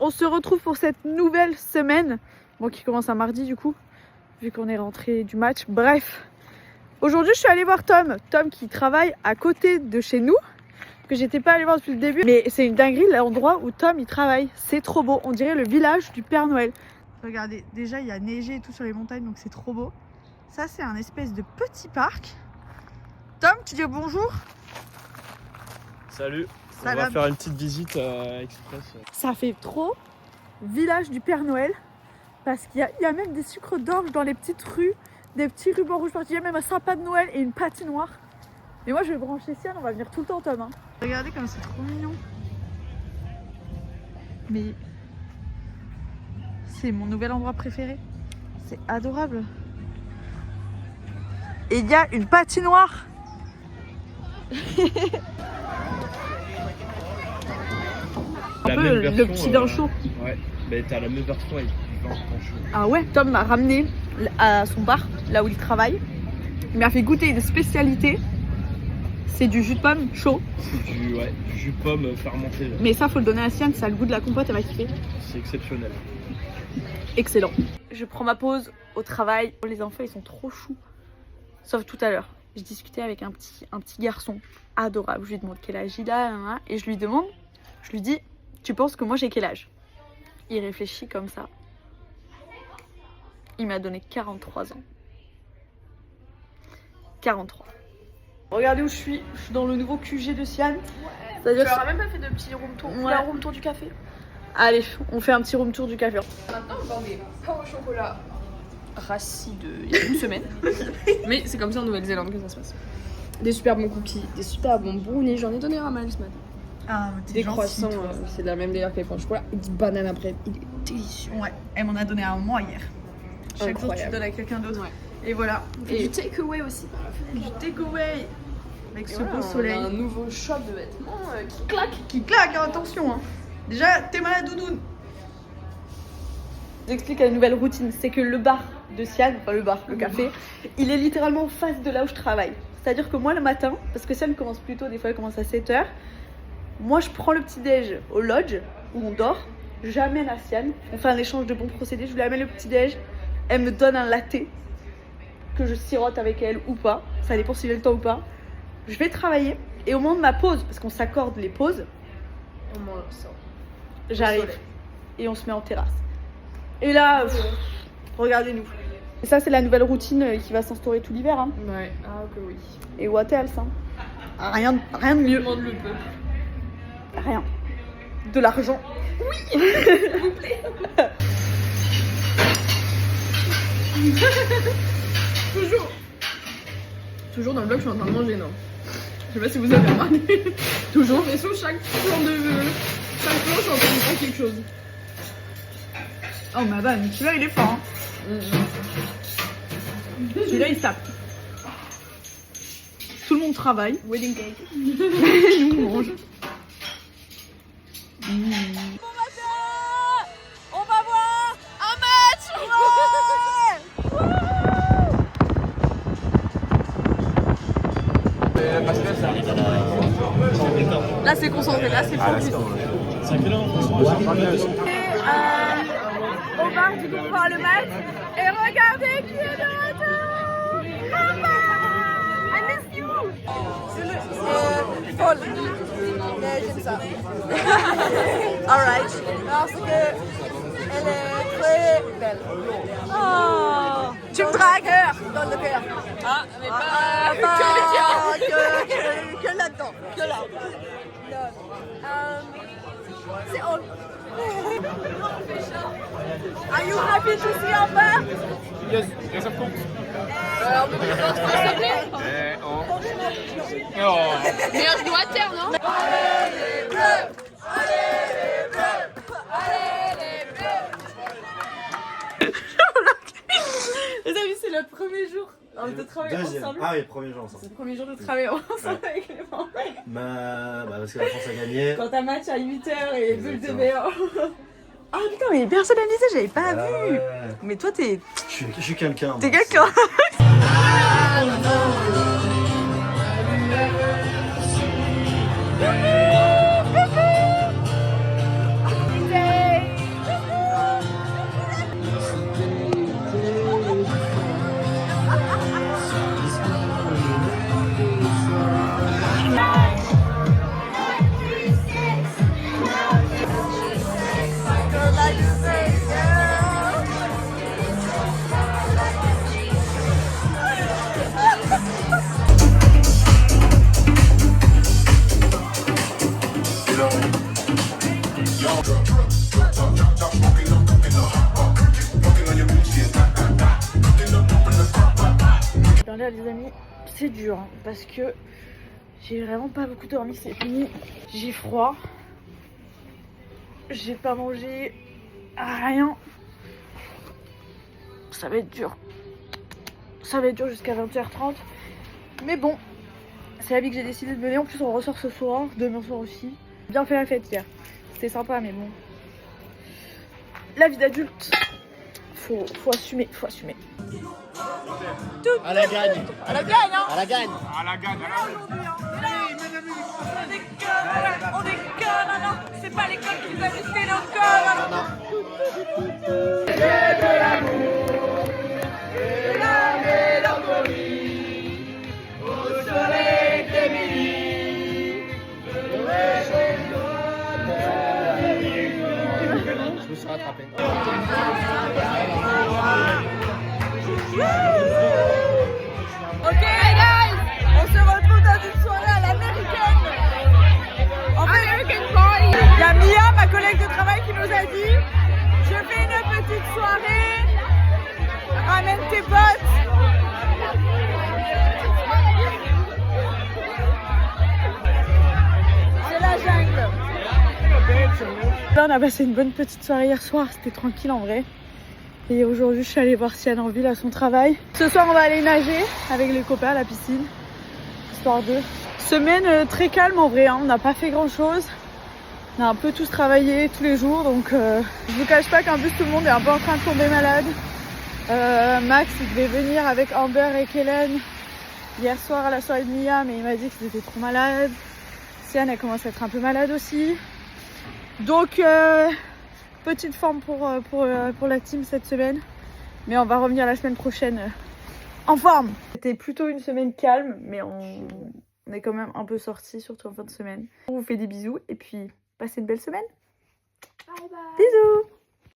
On se retrouve pour cette nouvelle semaine, bon, qui commence un mardi du coup, vu qu'on est rentré du match. Bref, aujourd'hui je suis allée voir Tom qui travaille à côté de chez nous, que j'étais pas allée voir depuis le début. Mais c'est une dinguerie l'endroit où Tom il travaille, c'est trop beau, on dirait le village du Père Noël. Regardez, déjà il y a neigé et tout sur les montagnes, donc c'est trop beau. Ça c'est un espèce de petit parc. Tom, tu dis bonjour. Salut. Salam. On va faire une petite visite express. Ça fait trop village du Père Noël, parce qu'il y a même des sucres d'orge dans les petites rues, des petits rubans rouges partout. Il y a même un sapin de Noël et une patinoire. Et moi je vais brancher Sian, on va venir tout le temps Tom. Hein. Regardez comme c'est trop mignon. Mais c'est mon nouvel endroit préféré. C'est adorable. Et il y a une patinoire. Un peu le petit bain chaud. Ouais, mais t'as la même version avec du vin chaud. Ah ouais, Tom m'a ramené à son bar, là où il travaille. Il m'a fait goûter une spécialité. C'est du jus de pomme chaud. C'est du jus de pomme fermenté. Là. Mais ça, faut le donner à Sian, ça a le goût de la compote, elle va kiffer. C'est exceptionnel. Excellent. Je prends ma pause au travail. Les enfants, ils sont trop choux. Sauf tout à l'heure. Je discutais avec un petit garçon adorable. Je lui demande quel âge il a. Et je lui dis, tu penses que moi j'ai quel âge? Il réfléchit comme ça. Il m'a donné 43 ans. 43. Regardez où je suis. Je suis dans le nouveau QG de Sian. C'est-à-dire tu n'auras même pas fait de petit room tour. Ouais. Un room tour du café. Allez, on fait un petit room tour du café. Maintenant, on vend des pains au chocolat rassis il y a une semaine. Mais c'est comme ça en Nouvelle-Zélande que ça se passe. Des super bons cookies, des super bons brownies. J'en ai donné un mal ce matin. Ah, Des croissants, c'est de la même délire que les pains au chocolat. Et du banana bread, il est délicieux. Ouais, elle m'en a donné un moi hier. Chaque jour tu donnes à quelqu'un d'autre. Ouais. Et voilà. Et du takeaway aussi. Du takeaway. Avec ce beau On soleil. a un nouveau shop de vêtements qui claque. Qui claque, hein, attention. Hein. Déjà, t'es malade, doudoune. J'explique la nouvelle routine. C'est que le bar de Sian, enfin le café, il est littéralement en face de là où je travaille. C'est-à-dire que moi le matin, parce que Sian commence plus tôt, des fois elle commence à 7h. Moi je prends le petit déj au lodge où on dort. J'amène à Sian. On fait un échange de bons procédés. Je lui amène le petit déj. Elle me donne un latte que je sirote avec elle ou pas. Ça dépend si j'ai le temps ou pas. Je vais travailler. Et au moment de ma pause, parce qu'on s'accorde les pauses, On mange ça. j'arrive soleil. et on se met en terrasse. Et là, regardez-nous. Et ça, c'est la nouvelle routine qui va s'instaurer tout l'hiver. Hein. Ouais, ah que oui. Et what else, hein. Rien de mieux. Demande le peu. Rien. De l'argent. Oui. S'il vous plaît. Toujours dans le vlog, je suis en train de manger, non? Je sais pas si vous avez remarqué. Toujours, mais sous chaque plan je suis en train de faire quelque chose. Oh ma vanne, celui-là il est fort. Hein. Celui-là il se tape. Tout le monde travaille. Wedding cake. Nous on mange. On va voir un match. Là c'est concentré, là c'est focus. Au bar du coup pour voir le match. Et regardez qui est de retour. Papa, I miss you. Folle. Mais j'aime ça. Alright. Parce que elle est très belle. Oh. Tu me dragues. Dans le cœur. Ah, mais pas Que là-dedans. Que là. C'est all. Are you happy to see our bar? Yes, yes of course. on peut plus s'il te plaît. Mais je dois taire, non? Allez les bleus. Allez les bleus. Allez les bleus. Les amis, c'est le premier jour de travail ensemble. Ah oui, premier jour ensemble. C'est le premier jour de travail ensemble avec Clément. Bah, parce que la France a gagné. Quand t'as match à 8h et bulle de Exactement. béant. Ah putain, mais personnalisé, j'avais pas vu. Ouais. Mais toi, t'es Je suis quelqu'un. t'es moi. quelqu'un. Ben là les amis, c'est dur hein, parce que j'ai vraiment pas beaucoup dormi cette nuit. J'ai froid. J'ai pas mangé rien. Ça va être dur. Ça va être dur jusqu'à 20h30. Mais bon, c'est la vie que j'ai décidé de mener. En plus on ressort ce soir, demain soir aussi. Bien fait la fête hier. C'était sympa mais bon. La vie d'adulte, faut assumer, faut assumer. À la gagne. À la gagne hein. À la gagne. À la gagne, On déconne, non, c'est pas l'école qui nous a mis, c'est l'école. Je me suis rattrapé. Ok guys, on se retrouve dans une soirée à l'américaine. En fait, il y a Mia, ma collègue de travail, qui nous a dit je fais une petite soirée, ramène tes potes. C'est la jungle. Là, on a passé une bonne petite soirée hier soir, c'était tranquille en vrai. Et aujourd'hui, je suis allée voir Sian en ville à son travail. Ce soir, on va aller nager avec les copains à la piscine, histoire de. Semaine très calme en vrai, hein. On n'a pas fait grand chose. On a un peu tous travaillé tous les jours, donc je vous cache pas qu'en plus tout le monde est un peu en train de tomber malade. Max, il devait venir avec Amber et Kellen hier soir à la soirée de Mia, mais il m'a dit qu'ils étaient trop malades. Sian, elle commence à être un peu malade aussi. Donc, petite forme pour la team cette semaine. Mais on va revenir la semaine prochaine en forme. C'était plutôt une semaine calme, mais on est quand même un peu sortis, surtout en fin de semaine. On vous fait des bisous et puis passez une belle semaine. Bye bye. Bisous.